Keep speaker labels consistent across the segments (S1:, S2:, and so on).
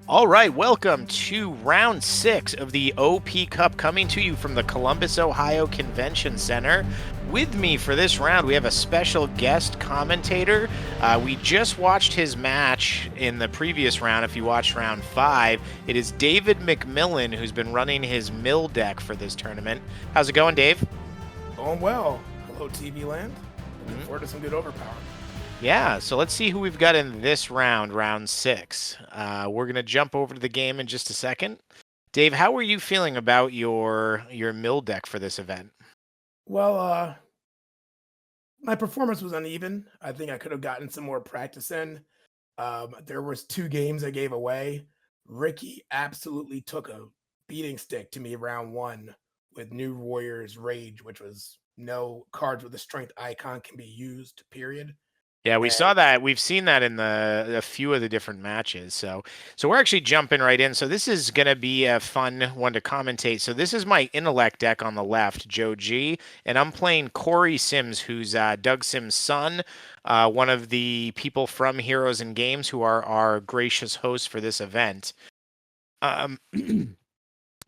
S1: All right, welcome to round 6 of the OP Cup, coming to you from the Columbus, Ohio Convention Center. With me for this round, we have a special guest commentator. We just watched his match in the previous round. If you watched round 5, it is David McMillan, who's been running his mill deck for this tournament. How's it going, Dave?
S2: Going well. Hello, TV land. Looking forward to some good overpower.
S1: Yeah, so let's see who we've got in this round, round 6. We're going to jump over to the game in just a second. Dave, how are you feeling about your mill deck for this event?
S2: Well, my performance was uneven. I think I could have gotten some more practice in. There was 2 games I gave away. Ricky absolutely took a beating stick to me round 1 with New Warriors Rage, which was no cards with a strength icon can be used, period.
S1: Yeah, we
S2: And
S1: saw that. We've seen that in a few of the different matches. So we're actually jumping right in. So this is going to be a fun one to commentate. So this is my intellect deck on the left, Joe G, and I'm playing Corey Sims, who's Doug Sims' son, one of the people from Heroes and Games who are our gracious hosts for this event. Um,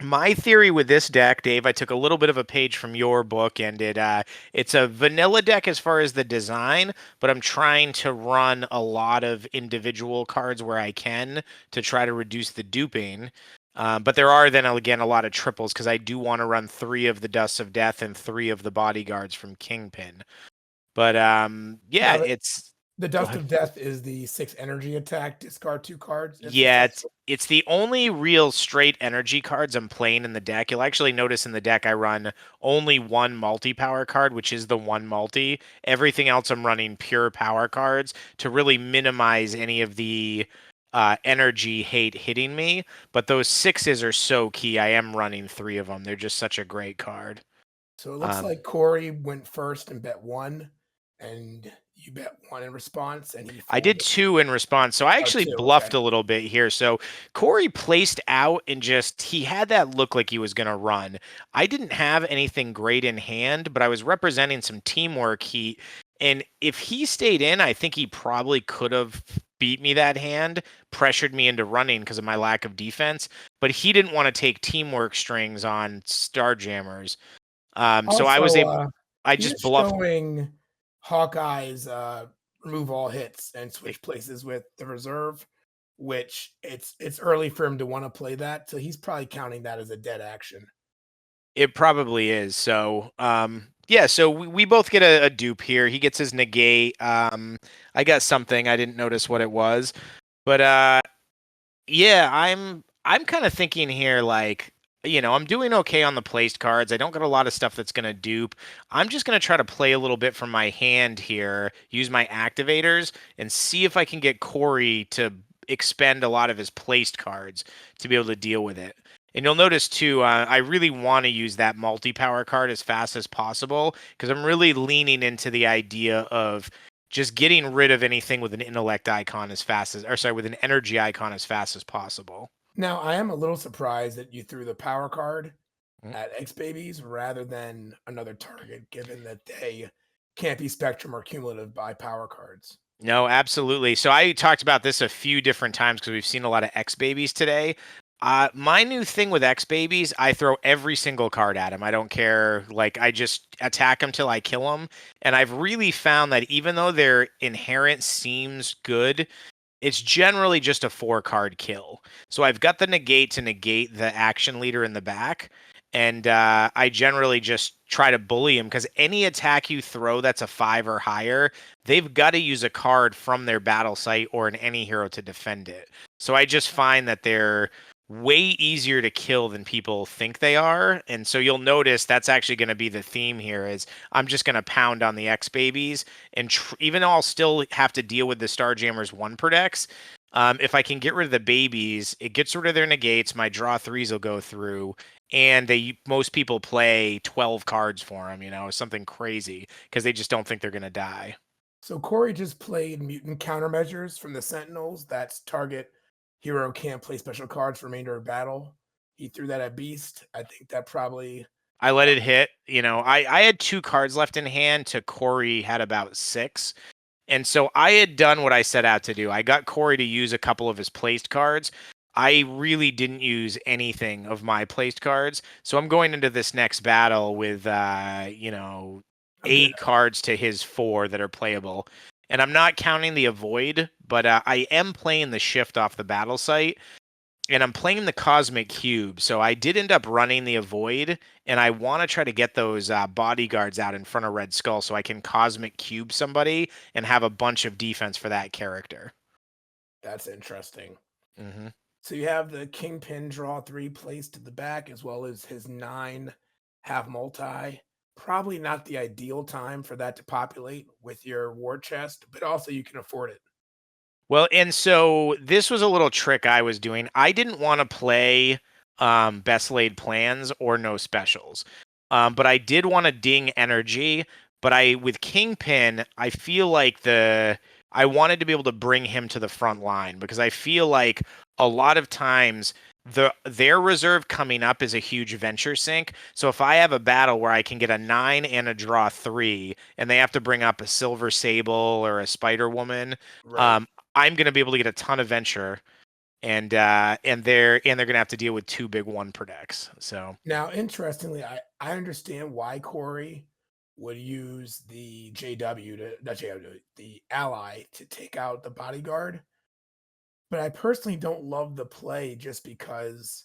S1: My theory with this deck, Dave, I took a little bit of a page from your book, and it's a vanilla deck as far as the design, but I'm trying to run a lot of individual cards where I can to try to reduce the duping. But there are then again a lot of triples because I do want to run 3 of the Dusts of Death and 3 of the Bodyguards from Kingpin. But yeah,
S2: now
S1: it's
S2: the
S1: go
S2: Dust
S1: ahead.
S2: of Death is the 6 energy attack. Discard 2 cards if
S1: Yeah, it's
S2: successful.
S1: it's the only real straight energy cards I'm playing in the deck. You'll actually notice in the deck I run only one multi-power card, which is the one multi. Everything else I'm running pure power cards to really minimize any of the energy hate hitting me. But those 6s are so key. I am running 3 of them. They're just such a great card.
S2: So it looks
S1: Um,
S2: like Corey went first and bet 1, and you bet 1 in response, and he
S1: I did
S2: folded.
S1: 2 in response. So I
S2: Oh,
S1: actually
S2: 2, okay.
S1: bluffed a little bit here. So Corey placed out and just he had that look like he was going to run. I didn't have anything great in hand, but I was representing some teamwork. And if he stayed in, I think he probably could have beat me that hand, pressured me into running because of my lack of defense, but he didn't want to take teamwork strings on Starjammers. So I was
S2: Also,
S1: able I
S2: he
S1: just
S2: is
S1: bluffed.
S2: showing Hawkeye's, remove all hits and switch places with the reserve, which it's early for him to wanna play that, so he's probably counting that as a dead action.
S1: It probably is. So, yeah, so we both get a dupe here. He gets his negate. I got something. I didn't notice what it was. But yeah, I'm kind of thinking here like, I'm doing okay on the placed cards. I don't got a lot of stuff that's going to dupe. I'm just going to try to play a little bit from my hand here, use my activators and see if I can get Corey to expend a lot of his placed cards to be able to deal with it. And you'll notice too, I really want to use that multi-power card as fast as possible because I'm really leaning into the idea of just getting rid of anything with an intellect icon as fast as, or sorry, with an energy icon as fast as possible.
S2: Now, I am a little surprised that you threw the power card
S1: Mm.
S2: at X Babies rather than another target, given that they can't be Spectrum or Cumulative by power cards.
S1: No, absolutely. So I talked about this a few different times because we've seen a lot of X babies today. My new thing with X babies, I throw every single card at them. I don't care. Like I just attack them till I kill them. And I've really found that even though their inherent seems good, it's generally just a 4 card kill. So I've got the negate to negate the action leader in the back. And I generally just try to bully him because any attack you throw that's a 5 or higher, they've got to use a card from their battle site or an any hero to defend it. So I just find that they're way easier to kill than people think they are. And so you'll notice that's actually going to be the theme here is I'm just going to pound on the X babies and even though I'll still have to deal with the Starjammers 1 per dex, if I can get rid of the babies, it gets rid of their negates. My draw 3s will go through, and most people play 12 cards for them. Something crazy because they just don't think they're gonna die.
S2: So Corey just played mutant countermeasures from the Sentinels. That's target hero can't play special cards for remainder of battle. He threw that at Beast. I think that probably
S1: I let it hit. I had 2 cards left in hand. To Corey had about 6. And so I had done what I set out to do. I got Corey to use a couple of his placed cards. I really didn't use anything of my placed cards. So I'm going into this next battle with,
S2: I'm good.
S1: 8 cards to his 4 that are playable. And I'm not counting the avoid, but I am playing the shift off the battle site, and I'm playing the Cosmic Cube. So I did end up running the avoid, and I want to try to get those bodyguards out in front of Red Skull so I can Cosmic Cube somebody and have a bunch of defense for that character.
S2: That's interesting.
S1: Hmm.
S2: So you have the Kingpin draw 3 placed to the back, as well as his 9 half multi. Probably not the ideal time for that to populate with your war chest, but also you can afford it.
S1: Well, and so this was a little trick I was doing. I didn't want to play best laid plans or no specials. But I did want to ding energy. But I with Kingpin, I feel like I wanted to be able to bring him to the front line because I feel like a lot of times their reserve coming up is a huge venture sink. So if I have a battle where I can get a 9 and a draw 3, and they have to bring up a Silver Sable or a Spider Woman,
S2: Right.
S1: um, I'm going to be able to get a ton of venture, and they're going to have to deal with 2 big 1 per decks. So
S2: Now, interestingly, I understand why Corey would use the JW to not JW, the ally to take out the bodyguard, but I personally don't love the play just because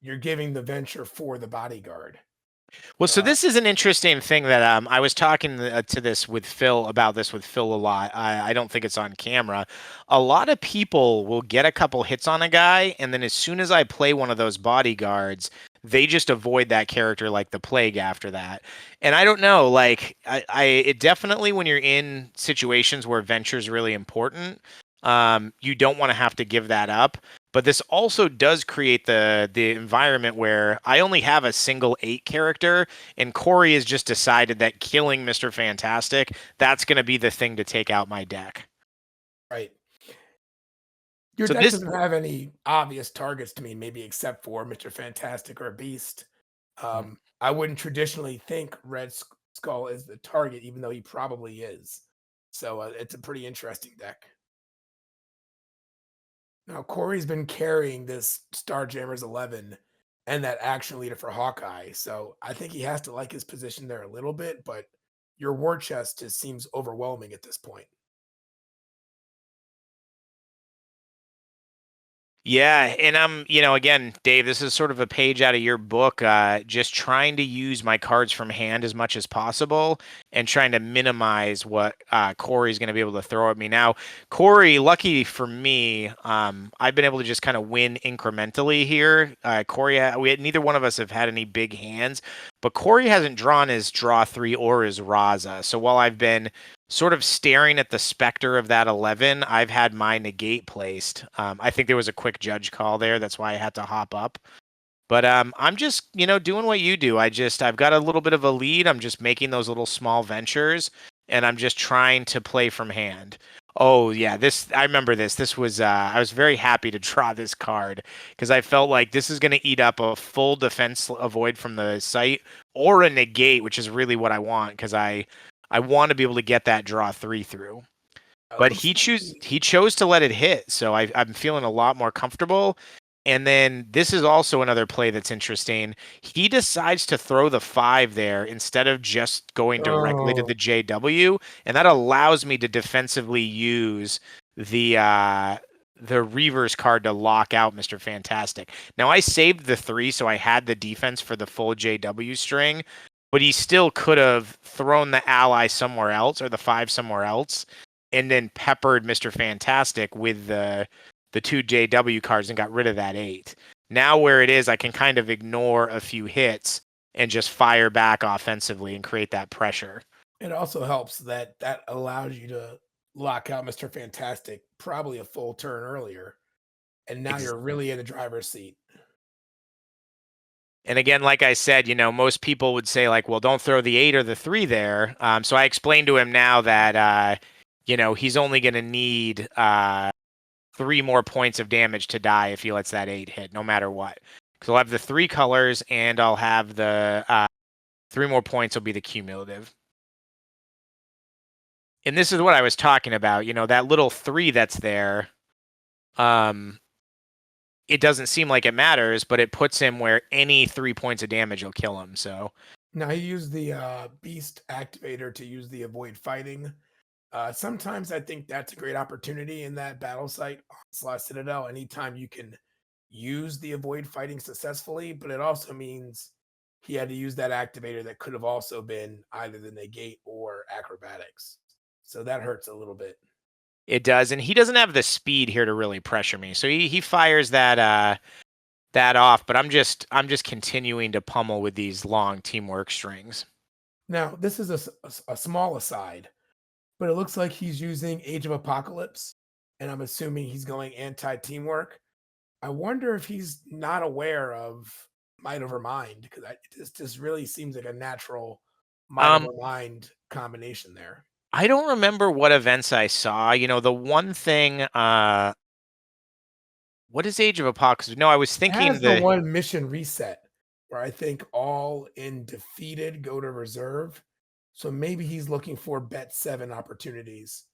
S2: you're giving the venture for the bodyguard.
S1: Well, so
S2: Uh,
S1: this is an interesting thing that I was talking to this with Phil about this with Phil a lot. I don't think it's on camera. A lot of people will get a couple hits on a guy, and then as soon as I play one of those bodyguards, they just avoid that character like the plague after that. And I don't know, like it definitely when you're in situations where venture is really important, you don't want to have to give that up. But this also does create the environment where I only have a single 8 character, and Corey has just decided that killing Mr. Fantastic, that's going to be the thing to take out my deck.
S2: right. Your
S1: So
S2: deck
S1: this
S2: doesn't have any obvious targets to me, maybe except for Mr. Fantastic or Beast. I wouldn't traditionally think Skull is the target, even though he probably is. So it's a pretty interesting deck. Now, Corey's been carrying this Starjammers 11 and that action leader for Hawkeye. So I think he has to like his position there a little bit, but your war chest just seems overwhelming at this point.
S1: Yeah, and again, Dave, this is sort of a page out of your book, just trying to use my cards from hand as much as possible and trying to minimize what Corey's going to be able to throw at me. Now, Corey, lucky for me, I've been able to just kind of win incrementally here. Corey, neither one of us have had any big hands, but Corey hasn't drawn his draw 3 or his Raza. So while I've been sort of staring at the specter of that 11, I've had my negate placed. I think there was a quick judge call there. That's why I had to hop up. But I'm just, doing what you do. I've got a little bit of a lead. I'm just making those little small ventures, and I'm just trying to play from hand. Oh yeah, I remember this. This was I was very happy to draw this card because I felt like this is going to eat up a full defense avoid from the site or a negate, which is really what I want because I want to be able to get that draw 3 through.
S2: It
S1: But
S2: looks like
S1: he chose to let it hit, so I'm feeling a lot more comfortable. And then this is also another play that's interesting. He decides to throw the 5 there instead of just going directly to
S2: oh,
S1: the JW, and that allows me to defensively use the Reavers card to lock out Mr. Fantastic. Now I saved the 3, so I had the defense for the full JW string, but he still could have thrown the ally somewhere else or the 5 somewhere else, and then peppered Mr. Fantastic with the 2 JW cards and got rid of that 8. Now where it is, I can kind of ignore a few hits and just fire back offensively and create that pressure.
S2: it also helps that that allows you to lock out Mr. Fantastic probably a full turn earlier. And now
S1: Ex-
S2: you're really in the driver's seat.
S1: And again, like I said, most people would say like, well, don't throw the 8 or the 3 there. So I explained to him now that, he's only going to need 3 more points of damage to die if he lets that 8 hit, no matter what. Because I'll have the 3 colors and I'll have the 3 more points will be the cumulative. And this is what I was talking about. That little 3 that's there. Um, it doesn't seem like it matters, but it puts him where any 3 points of damage will kill him. So
S2: Now he used the beast activator to use the avoid fighting. Sometimes I think that's a great opportunity in that battle site onslaught citadel. Anytime you can use the avoid fighting successfully, but it also means he had to use that activator that could have also been either the negate or acrobatics. So that hurts a little bit.
S1: it does, and he doesn't have the speed here to really pressure me. So he fires that off, but I'm just continuing to pummel with these long teamwork strings.
S2: Now, this is a small aside, but it looks like he's using Age of Apocalypse, and I'm assuming he's going anti teamwork. I wonder if he's not aware of Might Over Mind because this just really seems like a natural Might
S1: Um,
S2: Over Mind combination there.
S1: I don't remember what events I saw. The one thing, what is Age of Apocalypse? No, I was
S2: It
S1: thinking
S2: has the
S1: the
S2: one mission reset where I think all in defeated go to reserve. So maybe he's looking for bet seven opportunities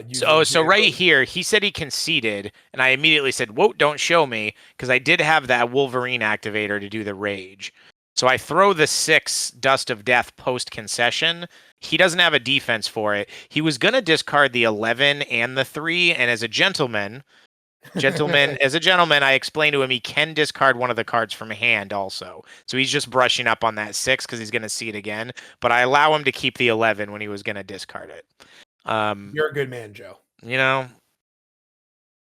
S2: using
S1: so right
S2: heroes.
S1: here, he said he conceded, and I immediately said, "Whoa, don't show me," because I did have that Wolverine activator to do the rage. So I throw the 6 Dust of Death post concession. He doesn't have a defense for it. He was gonna discard the 11 and the 3, and as a gentleman, I explained to him he can discard one of the cards from hand also. So he's just brushing up on that 6 because he's going to see it again. But I allow him to keep the 11 when he was going to discard it.
S2: You're a good man, Joe.
S1: You know,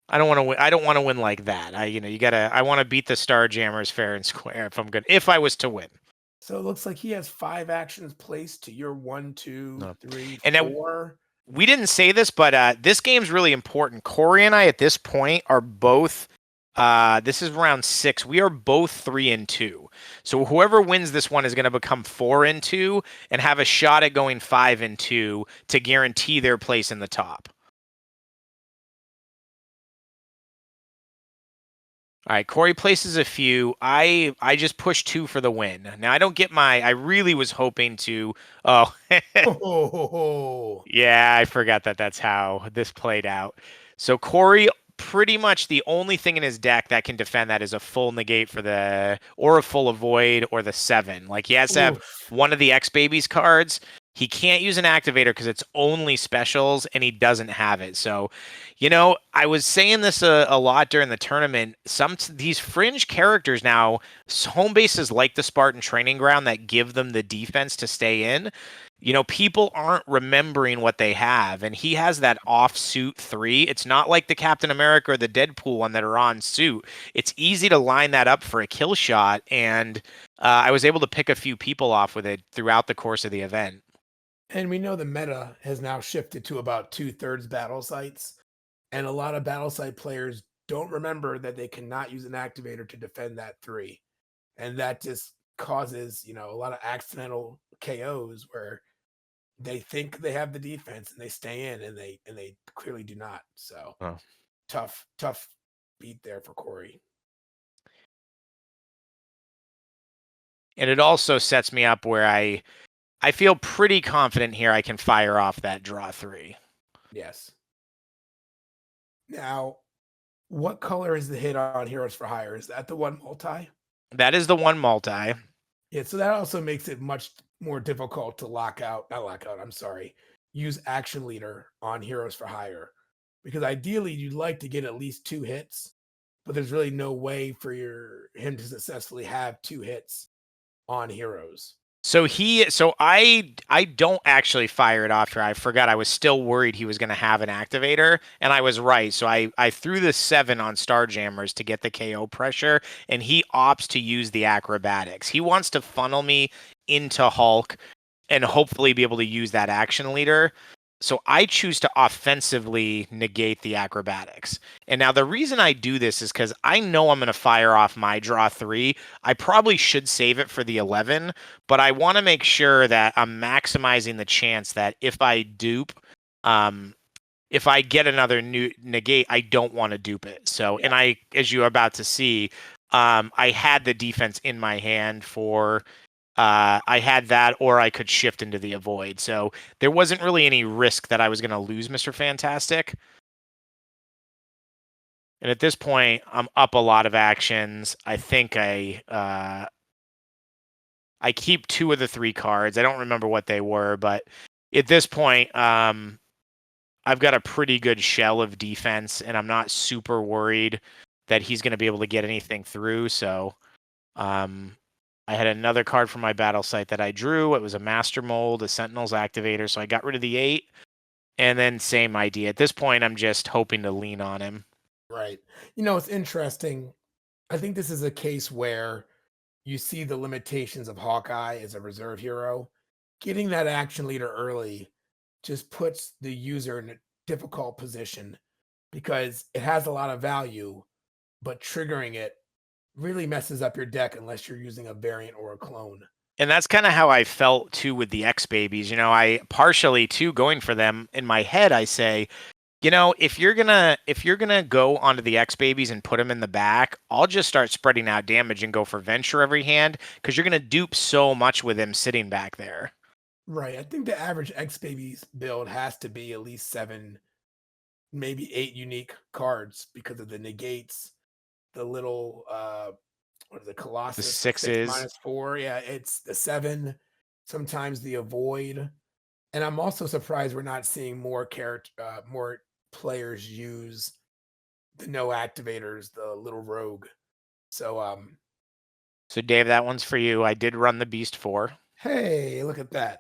S1: I don't want to win. I don't want to win like that. You gotta. I want to beat the Starjammers fair and square if I'm good. If I was to win.
S2: So it looks like he has 5 actions placed to your one, two,
S1: No.
S2: three,
S1: And then
S2: four.
S1: we didn't say this, but this game's really important. Corey and I at this point are both. This is round 6. We are both 3-2. So whoever wins this one is going to become 4-2 and have a shot at going 5-2 to guarantee their place in the top. All right, Corey places a few. I just pushed 2 for the win. Now I don't get my. I really was hoping to. Oh,
S2: Oh,
S1: yeah, I forgot that that's how this played out. So Corey, pretty much the only thing in his deck that can defend that is a full negate for the or a full avoid or the 7. Like he has to have
S2: oof.
S1: one of the X Babies cards. He can't use an activator because it's only specials and he doesn't have it. So, I was saying this a lot during the tournament. These fringe characters now, home bases like the Spartan Training Ground that give them the defense to stay in. People aren't remembering what they have, and he has that off-suit 3. It's not like the Captain America or the Deadpool one that are on suit. It's easy to line that up for a kill shot, and I was able to pick a few people off with it throughout the course of the event.
S2: And we know the meta has now shifted to about 2/3 battle sites. And a lot of battle site players don't remember that they cannot use an activator to defend that 3. And that just causes, a lot of accidental KOs where they think they have the defense and they stay in and they clearly do not. So
S1: Oh.
S2: tough beat there for Corey.
S1: And it also sets me up where I feel pretty confident here I can fire off that draw 3.
S2: Yes. Now, what color is the hit on Heroes for Hire? Is that the one multi?
S1: That is the one multi.
S2: Yeah, so that also makes it much more difficult to not lock out, I'm sorry, use Action Leader on Heroes for Hire. Because ideally you'd like to get at least 2 hits, but there's really no way for him to successfully have 2 hits on heroes.
S1: So I don't actually fire it off here. I forgot I was still worried he was going to have an activator, and I was right. So I threw the 7 on Starjammers to get the KO pressure, and he opts to use the acrobatics. He wants to funnel me into Hulk and hopefully be able to use that action leader. So I choose to offensively negate the acrobatics. And now the reason I do this is because I know I'm going to fire off my draw 3. I probably should save it for the 11, but I want to make sure that I'm maximizing the chance that if I dupe, if I get another new negate, I don't want to dupe it. So,
S2: Yeah.
S1: and as you're about to see, I had the defense in my hand for I had that, or I could shift into the avoid. So there wasn't really any risk that I was going to lose Mr. Fantastic. And at this point, I'm up a lot of actions. I think I keep 2 of the 3 cards. I don't remember what they were, but at this point, I've got a pretty good shell of defense, and I'm not super worried that he's going to be able to get anything through. So um, I had another card from my battle site that I drew. It was a Master Mold, a Sentinel's Activator. So I got rid of the 8, and then same idea. At this point, I'm just hoping to lean on him.
S2: Right. It's interesting. I think this is a case where you see the limitations of Hawkeye as a reserve hero. Getting that action leader early just puts the user in a difficult position because it has a lot of value, but triggering it really messes up your deck unless you're using a variant or a clone.
S1: And that's kind of how I felt too with the X babies. I partially too going for them in my head. I say, if you're gonna go onto the X babies and put them in the back, I'll just start spreading out damage and go for Venture every hand because you're gonna dupe so much with him sitting back there.
S2: Right. I think the average X Babies build has to be at least 7, maybe 8 unique cards because of the negates, the little what is it,
S1: The
S2: Colossus 6
S1: sixes.
S2: minus 4. Yeah, it's the 7, sometimes the avoid. And I'm also surprised we're not seeing more players use the no activators, the little rogue. So
S1: So Dave, that one's for you. I did run the Beast 4.
S2: hey, look at that.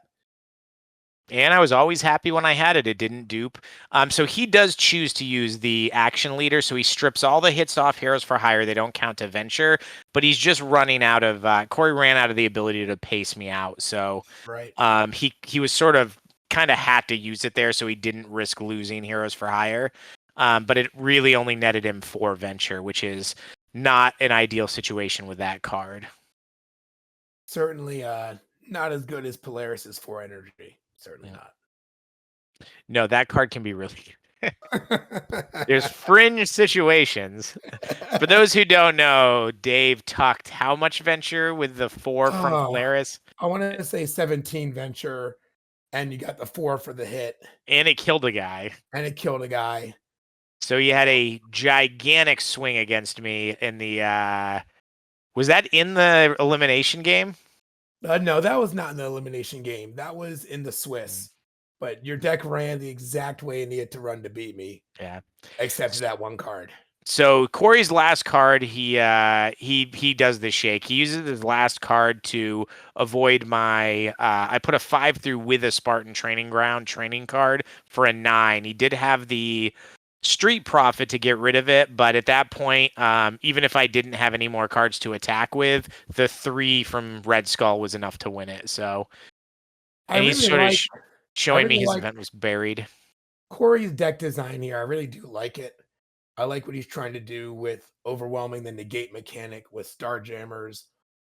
S1: And I was always happy when I had it. It didn't dupe. So he does choose to use the action leader. So he strips all the hits off heroes for hire. They don't count to venture, but he's just running out of. Corey ran out of the ability to pace me out. So
S2: Right.
S1: he was sort of kind of had to use it there, so he didn't risk losing heroes for hire. But it really only netted him 4 venture, which is not an ideal situation with that card.
S2: Certainly not as good as Polaris's 4 energy. Certainly
S1: Yeah.
S2: not.
S1: No, that card can be really. There's fringe situations. For those who don't know, Dave tucked how much venture with the 4 from
S2: Oh,
S1: Polaris,
S2: I want to say 17 venture, and you got the 4 for the hit,
S1: and it killed a guy.
S2: and it killed a guy.
S1: So you had a gigantic swing against me in the. Was that in the elimination game?
S2: No, that was not in the elimination game. That was in the
S1: Mm,
S2: Swiss. But your deck ran the exact way it needed to run to beat me,
S1: yeah.
S2: except that one card.
S1: So Corey's last card, he does the shake. He uses his last card to avoid my. I put a 5 through with a Spartan training ground training card for a 9. He did have the street profit to get rid of it, but at that point, even if I didn't have any more cards to attack with, the 3 from Red Skull was enough to win it. So,
S2: I
S1: and he's
S2: really
S1: sort of
S2: like I
S1: showing me
S2: really
S1: his
S2: like
S1: event was buried.
S2: Corey's deck design here. I really do like it. I like what he's trying to do with overwhelming the negate mechanic with Starjammers,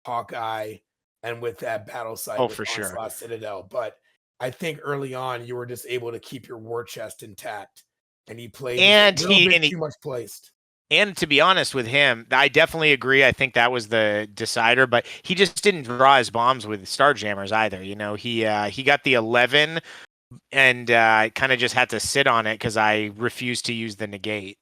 S2: Hawkeye, and with that battle site
S1: Oh,
S2: with
S1: for sure.
S2: Onslaught Citadel. But I think early on you were just able to keep your war chest intact, and he played just a
S1: And
S2: little
S1: he
S2: bit
S1: and he
S2: too much placed.
S1: And to be honest with him, I definitely agree. I think that was the decider, but he just didn't draw his bombs with Starjammers either. He got the 11 and kind of just had to sit on it because I refused to use the negate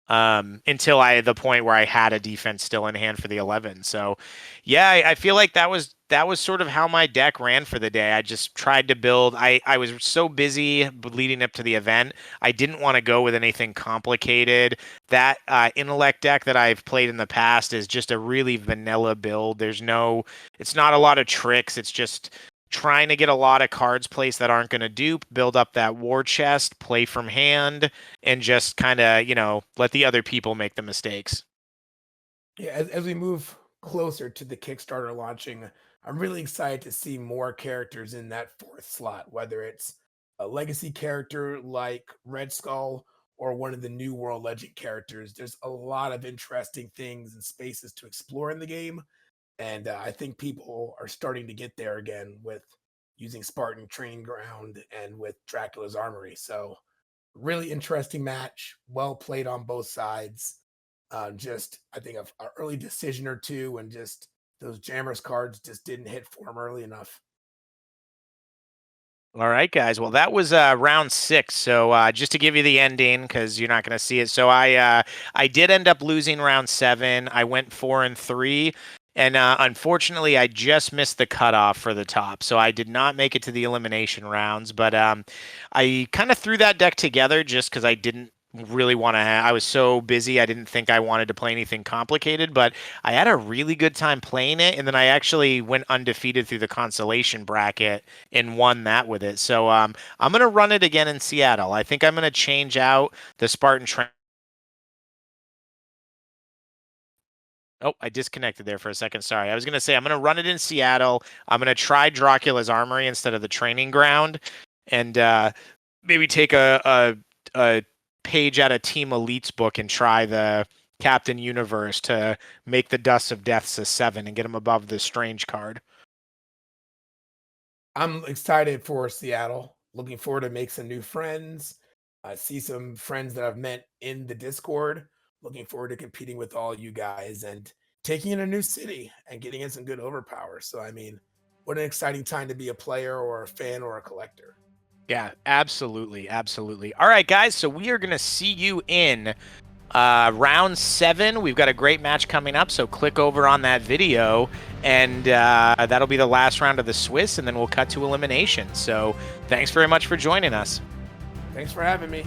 S1: until the point where I had a defense still in hand for the 11. So, yeah, I feel like that was sort of how my deck ran for the day. I just tried to build. I was so busy leading up to the event. I didn't want to go with anything complicated. That intellect deck that I've played in the past is just a really vanilla build. It's not a lot of tricks. It's just trying to get a lot of cards placed that aren't going to dupe, build up that war chest, play from hand, and just kind of, let the other people make the mistakes.
S2: Yeah, as we move closer to the Kickstarter launching, I'm really excited to see more characters in that 4th slot, whether it's a legacy character like Red Skull or one of the new World Legend characters. There's a lot of interesting things and spaces to explore in the game, and I think people are starting to get there again with using Spartan Training Ground and with Dracula's Armory. So, really interesting match, well played on both sides. Just I think a early decision or two, and just those jammers cards just didn't hit for him early enough.
S1: All right, guys. Well, that was round 6. So just to give you the ending, because you're not going to see it. So I did end up losing round 7. I went 4-3, and unfortunately, I just missed the cutoff for the top. So I did not make it to the elimination rounds. But I kind of threw that deck together just because I didn't really want to. I was so busy. I didn't think I wanted to play anything complicated, but I had a really good time playing it, and then I actually went undefeated through the consolation bracket and won that with it. So I'm gonna run it again in Seattle. I think I'm gonna change out the Spartan train. Oh, I disconnected there for a second. Sorry. I was gonna say I'm gonna run it in Seattle. I'm gonna try Dracula's Armory instead of the training ground, and maybe take a page out of Team Elite's book and try the Captain Universe to make the Dust of Deaths a 7 and get him above the Strange card.
S2: I'm excited for Seattle. Looking forward to make some new friends. See some friends that I've met in the Discord. Looking forward to competing with all you guys and taking in a new city and getting in some good overpower. So, I mean, what an exciting time to be a player or a fan or a collector.
S1: Yeah, absolutely, absolutely. All right, guys. So we are gonna see you in round 7. We've got a great match coming up, so click over on that video, and that'll be the last round of the Swiss, and then we'll cut to elimination. So thanks very much for joining us.
S2: Thanks for having me.